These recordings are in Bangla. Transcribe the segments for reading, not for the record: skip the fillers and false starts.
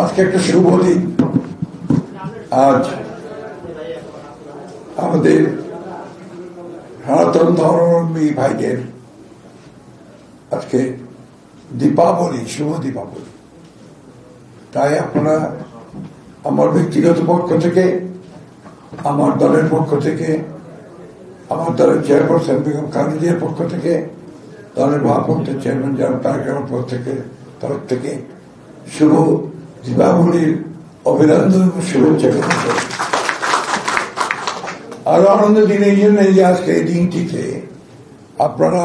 আজকে একটা শুভ দিন। আজ আমাদের সনাতন ধর্মাবলম্বী ভাইদের আজকে দীপাবলি, শুভ দীপাবলি। তাই আপনারা আমার ব্যক্তিগত পক্ষ থেকে, আমার দলের পক্ষ থেকে, আমার দলের চেয়ারপারসন বেগম খালেদা জিয়ার পক্ষ থেকে, দলের ভারপ্রাপ্ত চেয়ারম্যান জনাব তারেক রহমানের পক্ষ থেকে তরফ থেকে শুভ দীপাবলির অভিনন্দন এবং শুভেচ্ছা জানাচ্ছি। আরো আনন্দের দিন এই জন্য যে আজকে এই দিনটিতে আপনারা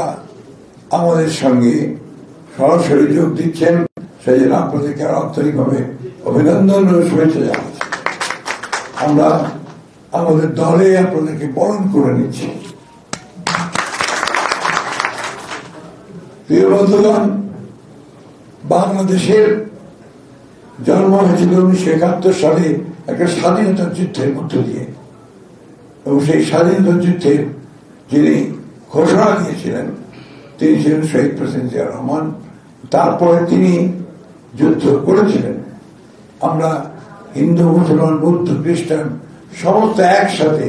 আমাদের সঙ্গে সরাসরি যোগ দিচ্ছেন, সেই জন্য আপনাদেরকে আন্তরিকভাবে অভিনন্দন ও শুভেচ্ছা জানাচ্ছি। আমরা আমাদের দলে আপনাদেরকে বরণ করে নিচ্ছি। প্রিয় বন্ধুগণ, বাংলাদেশের জন্ম হয়েছিল 1971 সালে একটা স্বাধীনতা যুদ্ধের মধ্য দিয়ে, এবং সেই স্বাধীনতা যুদ্ধের যিনি ঘোষণা দিয়েছিলেন তিনি ছিলেন শহীদ প্রেসিডেন্ট জিয়াউর রহমান। তারপরে তিনি যুদ্ধ করেছিলেন। আমরা হিন্দু, মুসলমান, বৌদ্ধ, খ্রিস্টান সমস্ত একসাথে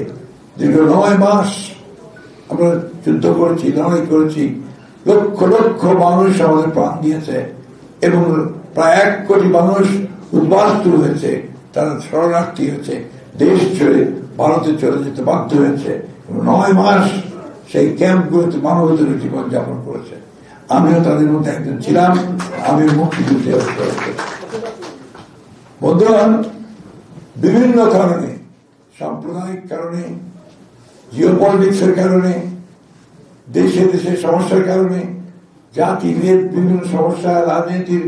দীর্ঘ 9 মাস আমরা যুদ্ধ করেছি, লড়াই করেছি। লক্ষ লক্ষ মানুষ আমাদের প্রাণ দিয়েছে এবং প্রায় 1 কোটি মানুষ উদ্বাস্তু হয়েছে, তারা শরণার্থী হয়েছে, দেশ ছেড়ে ভারতে চলে যেতে বাধ্য হয়েছে। 9 মাস সেই ক্যাম্পগুলোতে মানবতার জীবন যাপন করেছে। আমিও তাদের মধ্যে একজন ছিলাম। আমি মুক্তিযুদ্ধে বন্ধুগণ, বিভিন্ন কারণে, সাম্প্রদায়িক কারণে, জিওপলিটিক্সের কারণে, দেশে দেশে সমস্যার কারণে, জাতির বিভিন্ন সমস্যা, রাজনীতির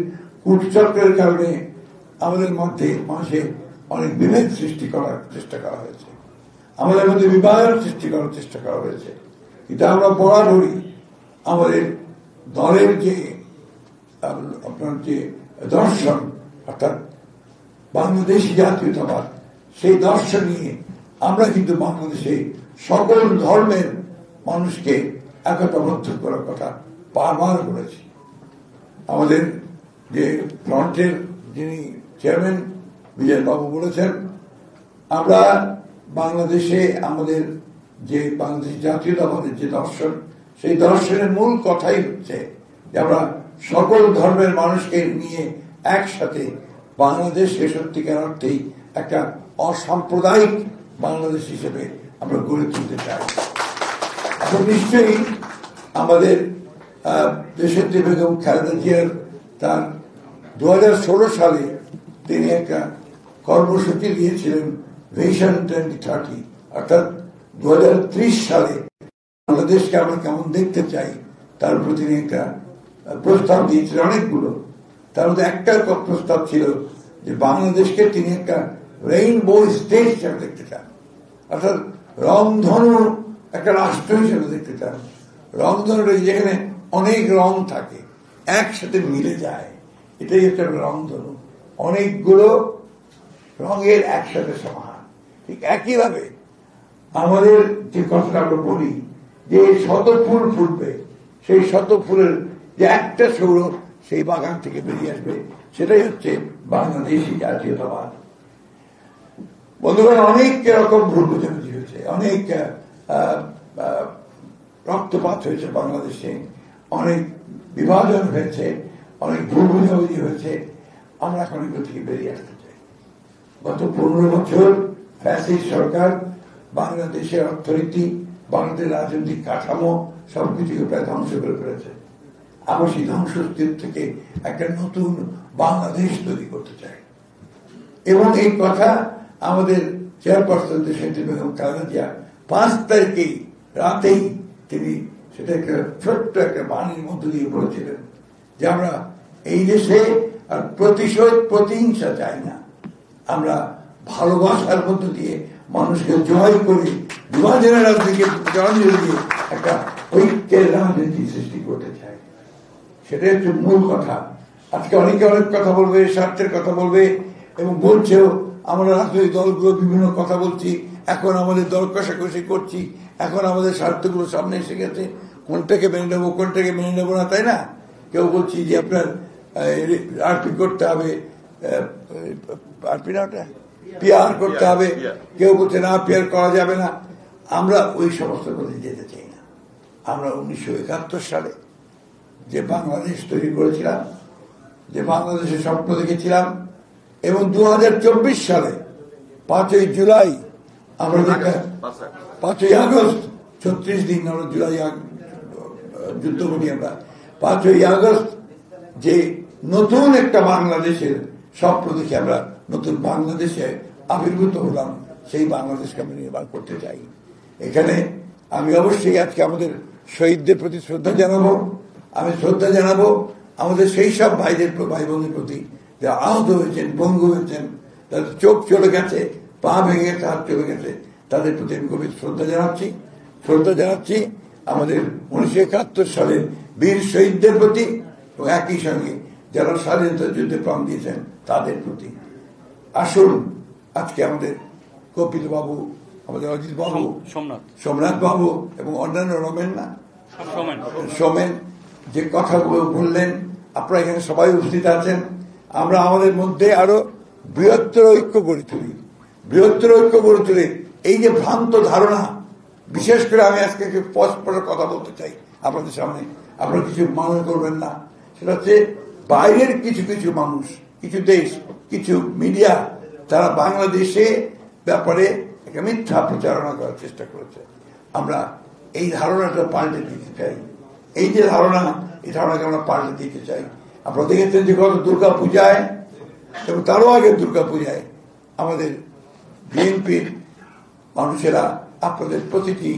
কূটচক্রের কারণে আমাদের মধ্যে মানুষের অনেক বিভেদ সৃষ্টি করার চেষ্টা করা হয়েছে, আমাদের মধ্যে বিবাহের সৃষ্টি করার চেষ্টা করা হয়েছে। কিন্তু আমরা বরাবরই আমাদের দলের যে আপনার যে দর্শন, অর্থাৎ বাংলাদেশি জাতীয়তাবাদ, সেই দর্শন নিয়ে আমরা কিন্তু বাংলাদেশে সকল ধর্মের মানুষকে একতাবদ্ধ করার কথা বারবার বলেছি। আমাদের যে ফ্রন্টের যিনি চেয়ারম্যান বিজয় বাবু বলেছেন, আমরা বাংলাদেশে আমাদের যে বাংলাদেশি জাতীয়তাবাদের যে দর্শন, সেই দর্শনের মূল কথাই হচ্ছে যে আমরা সকল ধর্মের মানুষকে নিয়ে একসাথে বাংলাদেশকে সত্যিকার অর্থেই একটা অসাম্প্রদায়িক বাংলাদেশ হিসেবে আমরা গড়ে তুলতে চাই। এখন নিশ্চয়ই আমাদের দেশের যে বেগম খালেদা জিয়ার তার 2016 সালে তিনি একটা কর্মসূচি দিয়েছিলেন ভিশন 2030, অর্থাৎ 2030 সালে বাংলাদেশকে আমরা কেমন দেখতে চাই তার উপর তিনি একটা প্রস্তাব দিয়েছিলেন অনেকগুলো। তার মধ্যে একটা প্রস্তাব ছিল যে বাংলাদেশকে তিনি একটা রেইনবো স্টেট হিসেবে দেখতে চান, অর্থাৎ রংধনু একটা রাষ্ট্র হিসেবে দেখতে চান। রংধনুটা যেখানে অনেক রং থাকে, একসাথে মিলে যায়, এটাই হচ্ছে রংধনু, অনেকগুলো রঙের একসাথে সমাহার। ঠিক একইভাবে আমাদের যে কথাটা আমরা বলি যে শত ফুল ফুটবে, সেই শত ফুলের যে একটা সৌরভ সেই বাগান থেকে বেরিয়ে আসবে, সেটাই হচ্ছে বাংলাদেশি জাতীয়তাবাদ। বন্ধুগণ, অনেক রকম ভুল বোঝাবুঝি হয়েছে, অনেক রক্তপাত হয়েছে বাংলাদেশে, অনেক বিভাজন হয়েছে, অনেক ভুল বোঝাবুঝি হয়েছে। আমরা এখন এগুলো থেকে বেরিয়ে আসতে চাই। গত 15 বছর ফ্যাসিস্ট সরকার বাংলাদেশের অর্থনীতি, বাংলাদেশের রাজনৈতিক কাঠামো সবকিছুকে প্রায় ধ্বংস করে ফেলেছে। আমরা সেই ধ্বংসস্তূপ থেকে একটা নতুন বাংলাদেশ তৈরি করতে চাই, এবং এই কথা আমাদের চেয়ারপারসন দেশনেত্রী বেগম খালেদা জিয়া 5 তারিখেই রাতেই তিনি সেটা একটা ছোট্ট একটা বাণীর মধ্য দিয়ে বলেছিলেন যে আমরা এই দেশে আর প্রতিশোধ, প্রতিহিংসা চাই না, আমরা ভালোবাসার মধ্য দিয়ে মানুষকে জয় করে বিভাজনের রাজনীতিকে জয় দিয়ে একটা ঐক্যের রাজনীতি সৃষ্টি করতে চাই। সেটাই হচ্ছে মূল কথা। আজকে অনেকে অনেক কথা বলবে, স্বার্থের কথা বলবে, এবং বলছেও আমরা রাজনৈতিক দলগুলো বিভিন্ন কথা বলছি, এখন আমাদের দর কষাকষি করছি, এখন আমাদের স্বার্থগুলো সামনে এসে গেছে, কোনটাকে মেনে নেবো কোনটাকে মেনে নেবো না, তাই না? কেউ বলছি যে আপনার আরপি করতে হবে, পারবি না, ওটা পিয়ার করতে হবে, কেউ বলছে না পিয়ার করা যাবে না। আমরা ওই সমস্ত পথে যেতে চাই না। আমরা 1971 সালে যে বাংলাদেশ তৈরি করেছিলাম, যে বাংলাদেশের স্বপ্ন দেখেছিলাম, এবং 2024 সালে 5ই জুলাই আমরা 5ই আগস্ট 36 দিন আমরা জুলাই যুদ্ধ করি, আমরা 5ই আগস্ট যে নতুন একটা বাংলাদেশের স্বপ্ন দেখে আমরা নতুন বাংলাদেশে আবির্ভূত হলাম, সেই বাংলাদেশকে আমি নির্মাণ করতে চাই। এখানে আমি অবশ্যই আজকে আমাদের শহীদদের প্রতি শ্রদ্ধা জানাবো। আমি শ্রদ্ধা জানাবো আমাদের সেই সব ভাইদের ভাই বোনদের প্রতি যারা আহত হয়েছেন, পঙ্গু হয়েছেন, তাদের চোখ চলে গেছে, পা ভেঙে গেছে, হাত চলে গেছে, তাদের প্রতি আমি গভীর শ্রদ্ধা জানাচ্ছি আমাদের 1971 সালের বীর শহীদদের প্রতি, এবং একই সঙ্গে যারা স্বাধীনতা যুদ্ধে প্রাণ দিয়েছেন তাদের প্রতি। আসুন আজকে আমাদের কপিল বাবু, আমাদের অজিত বাবু, সোমনাথ বাবু এবং অন্যান্য সোমেন যে কথাগুলো বললেন, আপনারা এখানে সবাই উপস্থিত আছেন। আমরা আমাদের মধ্যে আরো বৃহত্তর ঐক্য গড়ে তুলি। এই যে ভ্রান্ত ধারণা, বিশেষ করে আমি আজকে স্পষ্ট কথা বলতে চাই আপনাদের সামনে, আপনারা কিছু মনে করবেন না, সেটা হচ্ছে বাইরের কিছু মানুষ, কিছু দেশ, কিছু মিডিয়া, তারা বাংলাদেশে ব্যাপারে একটা মিথ্যা প্রচারণা করার চেষ্টা করেছে। আমরা এই ধারণাটা পাল্টে দিতে চাই। এই যে ধারণা, এই ধারণাকে আমরা পাল্টে দিতে চাই। আপনারা দেখেছেন যে গত দুর্গা পূজায় এবং তারও আগে দুর্গা পূজায় আমাদের বিএনপির মানুষেরা আপনাদের প্রতিটি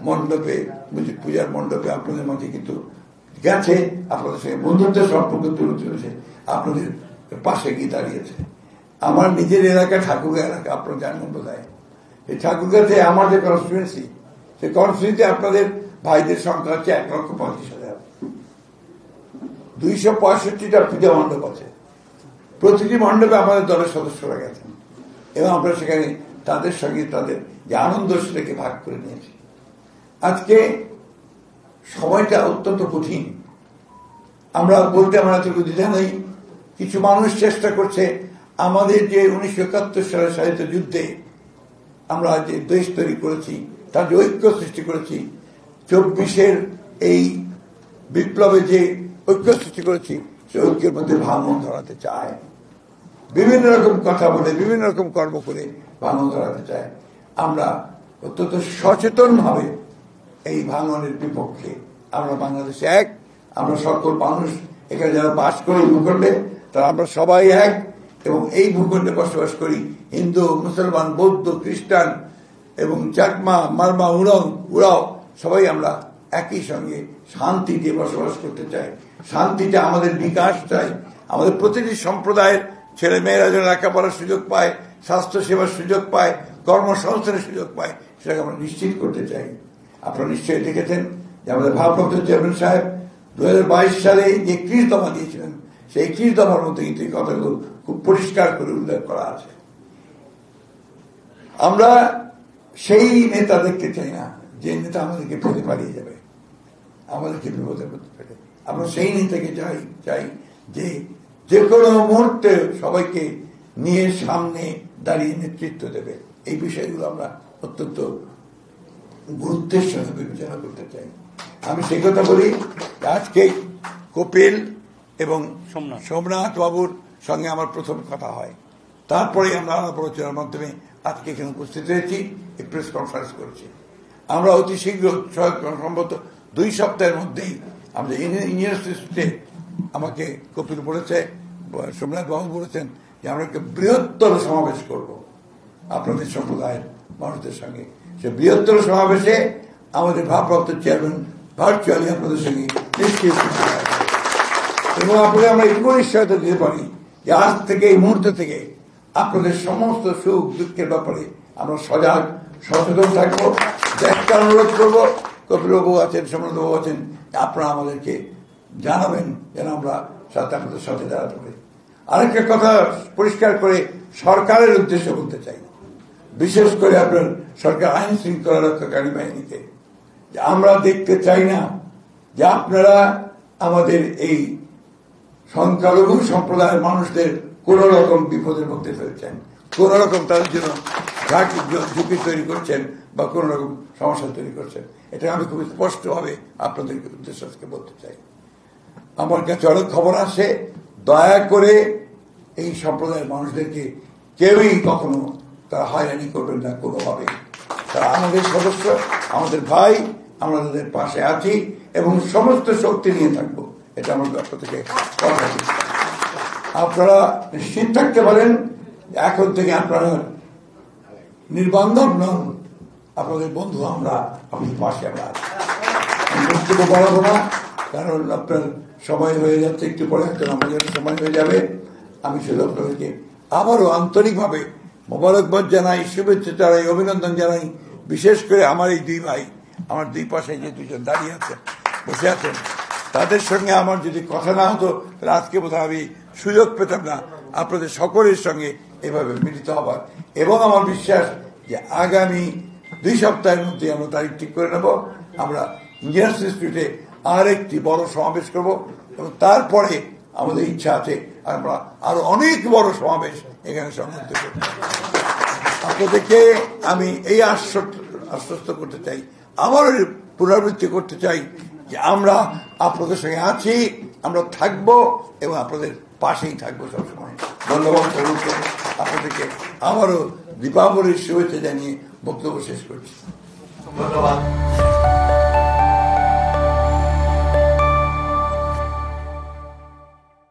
মণ্ডপে, পূজার মণ্ডপে আপনাদের মাঝে কিন্তু গেছে, আপনাদের সঙ্গে বন্ধুত্বের সম্পর্ক তুলে তুলেছে, আপনাদের পাশে গিয়ে দাঁড়িয়েছে। আমার নিজের এলাকা ঠাকুরগাঁ এলাকা, আপনারা জানেন বোধহয়, এই ঠাকুরগাঁতে আমার যে কনস্টিটুয়েন্সি, সেই কনস্টিটুয়েন্সিতে আপনাদের ভাইদের সংখ্যা হচ্ছে 1,25,000। 265টা পূজা মণ্ডপ আছে। প্রতিটি মণ্ডপে আমাদের দলের সদস্যরা গেছেন এবং আমরা সেখানে তাদের সঙ্গে তাদের যে আনন্দ সেটাকে ভাগ করে নিয়েছি। আজকে সময়টা অত্যন্ত কঠিন, আমরা বলতে আমার এতটুকু দ্বিধা নেই। কিছু মানুষ চেষ্টা করছে আমাদের যে 1971 সালের স্বাধীনতা যুদ্ধে আমরা যে দেশ তৈরি করেছি, তার যে ঐক্য সৃষ্টি করেছি, 24-এর এই বিপ্লবে যে ঐক্য সৃষ্টি করেছি, সে ঐক্যের মধ্যে ভাঙন ধরাতে চায়, বিভিন্ন রকম কথা বলে, বিভিন্ন রকম কর্ম করে ভাঙন ধরাতে চায়। আমরা অত্যন্ত সচেতন ভাবে এই ভাঙনের বিপক্ষে। আমরা বাংলাদেশে এক, আমরা সকল মানুষ এখানে যারা বাস করি ভূখণ্ডে, তারা আমরা সবাই এক, এবং এই ভূখণ্ডে বসবাস করি হিন্দু, মুসলমান, বৌদ্ধ, খ্রিস্টান এবং চাকমা, মারমা, উড়াও সবাই আমরা একই সঙ্গে শান্তি দিয়ে বসবাস করতে চাই। শান্তিতে আমাদের বিকাশ চাই, আমাদের প্রতিটি সম্প্রদায়ের ছেলে মেয়েরা যেন লেখাপড়ার সুযোগ পায়, স্বাস্থ্য সেবার সুযোগ পায়, কর্মসংস্থানের সুযোগ পায়, সেটাকে আমরা নিশ্চিত করতে চাই। আপনারা নিশ্চয়ই দেখেছেন যে আমাদের ভারপ্রাপ্ত চেয়ারম্যান সাহেব 2022 সালে যে 31 দফা দিয়েছিলেন, সেই 31 দফার মধ্যে কিন্তু এই কথাগুলো খুব পরিষ্কার করে উল্লেখ করা আছে। আমরা সেই নেতা দেখতে চাই না যে নেতা আমাদেরকে ফেলে পালিয়ে যাবে, আমাদেরকে বিপদের মধ্যে ফেলে। আমরা সেই নেতাকে চাই যে কোনো মুহূর্তে সবাইকে নিয়ে সামনে দাঁড়িয়ে নেতৃত্ব দেবে। এই বিষয়গুলো আমরা অত্যন্ত গুরুত্বের সঙ্গে বিবেচনা করতে চাই। আমি সেই কথা বলি, আজকে কপিল এবং সোমনাথ বাবুর সঙ্গে আমার প্রথম কথা হয়, তারপরে আমরা আলাপ আলোচনার মাধ্যমে আজকে এখানে উপস্থিত হয়েছি, এই প্রেস কনফারেন্স করেছি। আমরা অতি শীঘ্র সম্ভবত 2 সপ্তাহের মধ্যেই আমাদের ইউনিভার্সিটিতে আমাকে কপিল বলেছে, সোমনাথ বাবু বলেছেন যে আমরা একটা বৃহত্তর সমাবেশ করব আপনাদের সম্প্রদায়ের মানুষদের সঙ্গে। সে বৃহত্তর সমাবেশে আমাদের ভারপ্রাপ্ত চেয়ারম্যান ভার্চুয়ালি আপনাদের সঙ্গে নিশ্চয়ই, এবং আপনাদের আমরা একটু নিশ্চয়তা দিতে পারি যে আজ থেকে, এই মুহূর্ত থেকে আপনাদের সমস্ত সুখ দুঃখের ব্যাপারে আমরা সজাগ সচেতন থাকবো। একটা অনুরোধ করবো, কপিলবাবু আছেন, সোমনাথবাবু আছেন, আপনারা আমাদেরকে জানাবেন যেন আমরা আপনাদের সাথে দাঁড়াতে পারি। আরেকটা কথা পরিষ্কার করে সরকারের উদ্দেশ্যে বলতে চাই, বিশেষ করে আপনার সরকার আইন শৃঙ্খলা রক্ষাকারী বাহিনীতে, যে আমরা দেখতে চাই না যে আপনারা আমাদের এই সংখ্যালঘু সম্প্রদায়ের মানুষদের কোন রকম বিপদের মধ্যে ফেলছেন, কোন রকম তাদের জন্য ঝুঁকি তৈরি করছেন বা কোন রকম সমস্যা তৈরি করছেন। এটা আমি খুবই স্পষ্টভাবে আপনাদের উদ্দেশ্যে বলতে চাই। আমার কাছে অনেক খবর আসে, দয়া করে এই সম্প্রদায়ের মানুষদেরকে কেউই কখনো তারা হয়রানি করবেন না কোনোভাবে। তারা আমাদের সদস্য, আমাদের ভাই, আমরা তাদের পাশে আছি এবং সমস্ত শক্তি নিয়ে থাকবো, এটা আমার পক্ষ থেকে কথা দিচ্ছি। আপনারা নিশ্চিত থাকতে পারেন এখন থেকে আপনারা নির্বান্ধব নন, আপনাদের বন্ধু আমরা, আপনাদের পাশে আমরা আছি। আমি বক্তব্য বাড়াবো না, কারণ আপনার সময় হয়ে যাচ্ছে, একটু পরে একটা আমাদের সময় হয়ে যাবে। আমি শুধু আপনাদেরকে আবারও আন্তরিকভাবে মোবারকবাদ জানাই, শুভেচ্ছা জানাই, অভিনন্দন জানাই। বিশেষ করে আমার এই দুই ভাই, আমার দুই পাশে যে দুজন দাঁড়িয়ে আছেন, বসে আছেন, তাদের সঙ্গে আমার যদি কথা না হতো তাহলে আজকে বোধহয় আমি সুযোগ পেতাম না আপনাদের সকলের সঙ্গে এভাবে মিলিত হবার। এবং আমার বিশ্বাস যে আগামী 2 সপ্তাহের মধ্যে আমরা তারিখ ঠিক করে নেব, আমরা ইঞ্জিনিয়ার্স ইনস্টিটিউটে আর একটি বড় সমাবেশ করব এবং তারপরে আমাদের ইচ্ছা আছে আমরা আরো অনেক বড় সমাবেশ এখানে সংযুক্ত করব। আপনাদেরকে আমি এই আশ্বস্ত করতে চাই, আবার পুনরাবৃত্তি করতে চাই যে আমরা আপনাদের সঙ্গে আছি, আমরা থাকব এবং আপনাদের পাশেই থাকবো সবসময়। ধন্যবাদ সবাইকে, আপনাদেরকে আবারও দীপাবলির শুভেচ্ছা জানিয়ে বক্তব্য শেষ করছি। ধন্যবাদ।